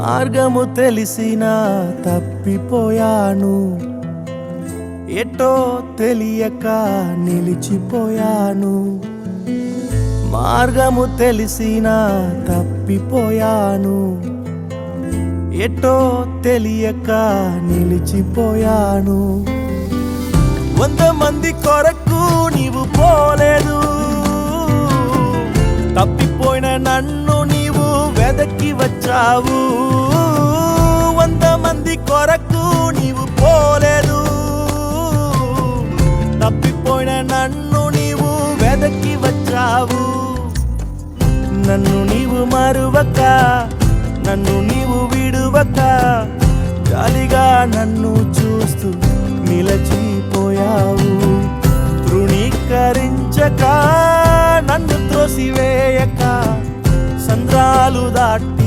మార్గము తెలిసినా తప్పిపోయాను, ఎటో తెలియక నిలిచిపోయాను. మార్గము తెలిసినా తప్పిపోయాను, ఎటో తెలియక నిలిచిపోయాను. 100 మంది కొరకు నీవు పోలేదు, తప్పిపోయిన నన్ను నీవు వెదకి వచ్చావు. 100 మంది కొరకు నీవు పోలేదు, తప్పిపోయిన నన్ను నీవు వెదకి వచ్చావు. నన్ను నీవు మరువక, నన్ను నీవు విడువక, జాలిగా నన్ను చూస్తూ నిలచిపోయావు. తృణీకరించక, నన్ను త్రోసివేయక, సంద్రాలు దాటి